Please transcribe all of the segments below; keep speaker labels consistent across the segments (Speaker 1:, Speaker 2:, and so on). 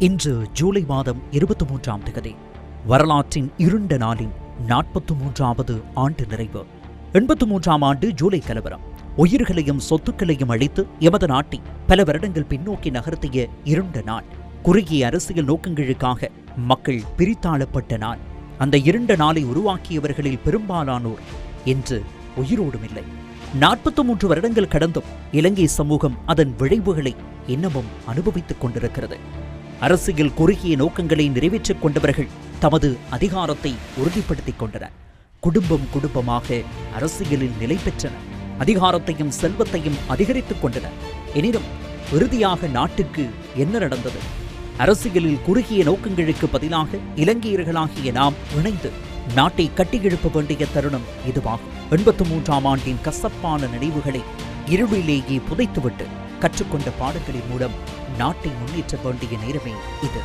Speaker 1: இன்று ஜூலை மாதம் 23ஆம் தேதி வரலாற்றின் இருண்ட நாளின் 43வது ஆண்டு நிறைவு. 83ஆம் ஆண்டு ஜூலை கலவரம் உயிர்களையும் சொத்துக்களையும் அழித்து எமது நாட்டை பல வருடங்கள் பின்னோக்கி நகர்த்திய இருண்ட நாள். குறுகிய அரசியல் நோக்கங்களுக்காக மக்கள் பிரித்தாளப்பட்ட நாள். அந்த இருண்ட நாளை உருவாக்கியவர்களில் பெரும்பாலானோர் இன்று உயிரோடும் இல்லை. 43 வருடங்கள் கடந்தும் இலங்கை சமூகம் அதன் விளைவுகளை இன்னமும் அனுபவித்துக் கொண்டிருக்கிறது. அரசியல் குறுகிய நோக்கங்களை நிறைவேற்றிக் கொண்டவர்கள் தமது அதிகாரத்தை உறுதிப்படுத்திக் கொண்டனர். குடும்பம் குடும்பமாக அரசியலில் நிலை பெற்றனர். அதிகாரத்தையும் செல்வத்தையும் அதிகரித்துக் கொண்டனர். எனினும் இறுதியாக நாட்டுக்கு என்ன நடந்தது? அரசியலில் குறுகிய நோக்கங்களுக்கு பதிலாக இலங்கையர்களாகிய நாம் இணைந்து நாட்டை கட்டியெழுப்ப வேண்டிய தருணம் இதுவாகும். 83ஆம் ஆண்டின் கசப்பான நினைவுகளை இருளிலேயே புதைத்துவிட்டு கற்றுக்கொண்ட பாடங்களின் மூலம் நாட்டை முன்னேற்ற வேண்டிய நேரமே இது.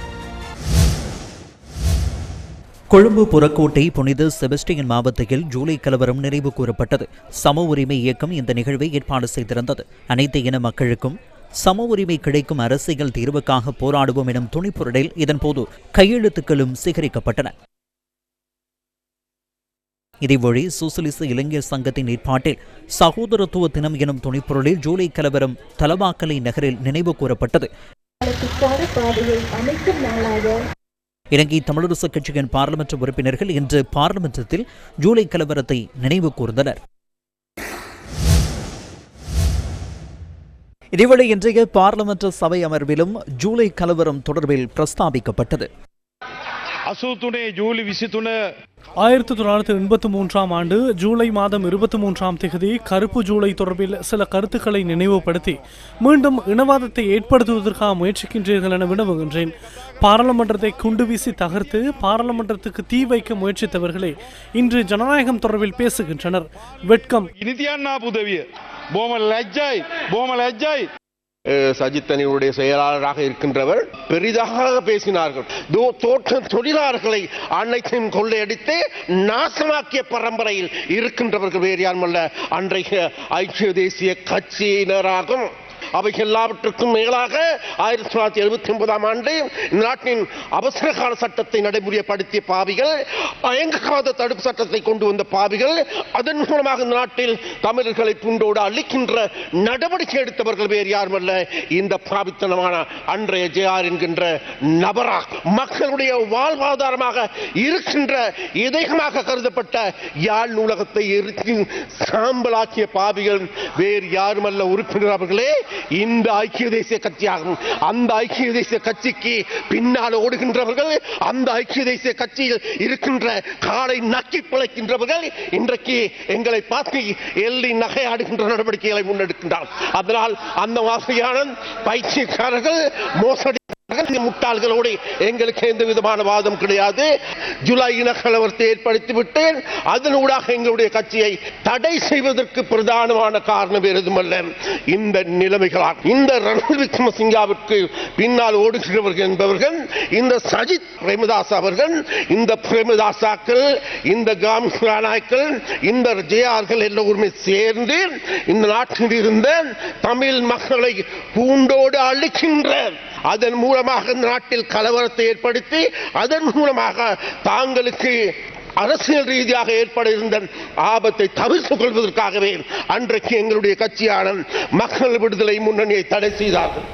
Speaker 1: கொழும்பு புறக்கோட்டை புனித செபஸ்டியன் மாவட்டத்தில் ஜூலை கலவரம் நினைவு கூறப்பட்டது. சம உரிமை இயக்கம் இந்த நிகழ்வை ஏற்பாடு செய்திருந்தது. அனைத்து இன மக்களுக்கும் சம உரிமை கிடைக்கும் அரசியல் தீர்வுக்காக போராடுவோம் எனும் துணிப்பொருளில் இதன்போது கையெழுத்துக்களும் சேகரிக்கப்பட்டன. இதேவழி சோசலிச இளைஞர் சங்கத்தின் ஏற்பாட்டில் சகோதரத்துவ தினம் எனும் துணைப்பொருளில் ஜூலை கலவரம் தலவாக்கலை நகரில் நினைவு கூறப்பட்டது. இலங்கை தமிழரசு கட்சியின் பாராளுமன்ற உறுப்பினர்கள் இன்று பாராளுமன்றத்தில் ஜூலை கலவரத்தை நினைவு கூர்ந்தனர். இதேவேளை இன்றைய பாராளுமன்ற சபை அமர்விலும் ஜூலை கலவரம் தொடர்பில் பிரஸ்தாபிக்கப்பட்டது.
Speaker 2: 1983ஆம் ஆண்டு ஜூலை மாதம் 23ஆம் தேதி கருப்பு ஜூலை தொடர்பில் சில கருத்துக்களை நினைவுபடுத்தி மீண்டும் இனவாதத்தை ஏற்படுத்துவதற்காக முயற்சிக்கின்றீர்கள் என வினவுகின்றேன். பாராளுமன்றத்தை குண்டு வீசி தகர்த்து பாராளுமன்றத்துக்கு தீ வைக்க முயற்சித்தவர்களே இன்று ஜனநாயகம் தொடர்பில் பேசுகின்றனர். வெட்கம்.
Speaker 3: சஜித்தனியுடைய செயலாளராக இருக்கின்றவர் பெரிதாக பேசினார்கள். தோட்ட தொழிலாளர்களை அனைத்தையும் கொள்ளையடித்து நாசமாக்கிய பரம்பரையில் இருக்கின்றவர்கள் வேறு யாருமல்ல, அன்றைய ஐக்கிய தேசிய கட்சியினராகும். அவை எல்லாவற்றுக்கும் மேலாக 1979ஆம் ஆண்டு நாட்டின் அவசர கால சட்டத்தை நடைமுறைப்படுத்திய பாவிகள், அயங்காத தடுப்பு சட்டத்தை கொண்டு வந்த பாவிகள், அதன் மூலமாக நாட்டில் தமிழர்களை புண்டோடு அழிக்கின்ற நடவடிக்கை எடுத்தவர்கள் வேறு யாருமல்ல, இந்த பாவித்தனமான அன்றைய ஜேஆர் என்கின்ற நபரா. மக்களுடைய வாழ்வாதாரமாக இருக்கின்ற இதயமாக கருதப்பட்ட யாழ் நூலகத்தை எரித்து சாம்பலாக்கிய பாவிகள் வேறு யாருமல்ல உறுப்பினர் அவர்களே, இந்த ஐக்கிய தேசிய கட்சியாகும். அந்த ஐக்கிய தேசிய கட்சிக்கு பின்னால் ஓடுகின்றவர்கள், அந்த ஐக்கிய தேசிய கட்சியில் இருக்கின்ற காலை நக்கி பிழைக்கின்றவர்கள் இன்றைக்கு எங்களை பார்த்து எள்ளி நகையாடுகின்ற நடவடிக்கைகளை முன்னெடுக்கின்றார். அதனால் அந்த மாதிரியான பயிற்சிக்காரர்கள், மோசடி முட்டாள்களோடு எங்களுக்கு எந்த விதமான வாதம் கிடையாது. ஜூலை இனக்கலவரத்தை ஏற்படுத்திவிட்டு அதனூடாக எங்களுடைய கட்சியை தடை செய்வதற்கு பிரதானமான காரணம் எதுவுமல்ல, இந்த நிலைமைகளால். இந்த ரணில் விக்ரமசிங்காவிற்கு பின்னால் ஓடுகிறவர்கள் என்பவர்கள் இந்த சஜித் பிரேமதாஸ் அவர்கள், இந்த பிரேமதாசாக்கள், இந்த காமிநாயக்கள், இந்த ஜேஆர்கள் எல்லோருமே சேர்ந்து இந்த நாட்டில் இருந்த தமிழ் மக்களை பூண்டோடு அழிக்கின்ற, அதன் மூலமாக நாட்டில் கலவரத்தை ஏற்படுத்தி அதன் மூலமாக தாங்களுக்கு அரசியல் ரீதியாக ஏற்பட இருந்த ஆபத்தை தவிர்த்துக் கொள்வதற்காகவே அன்றைக்கு எங்களுடைய கட்சியான மக்கள் விடுதலை முன்னணியை தடை செய்தார்கள்.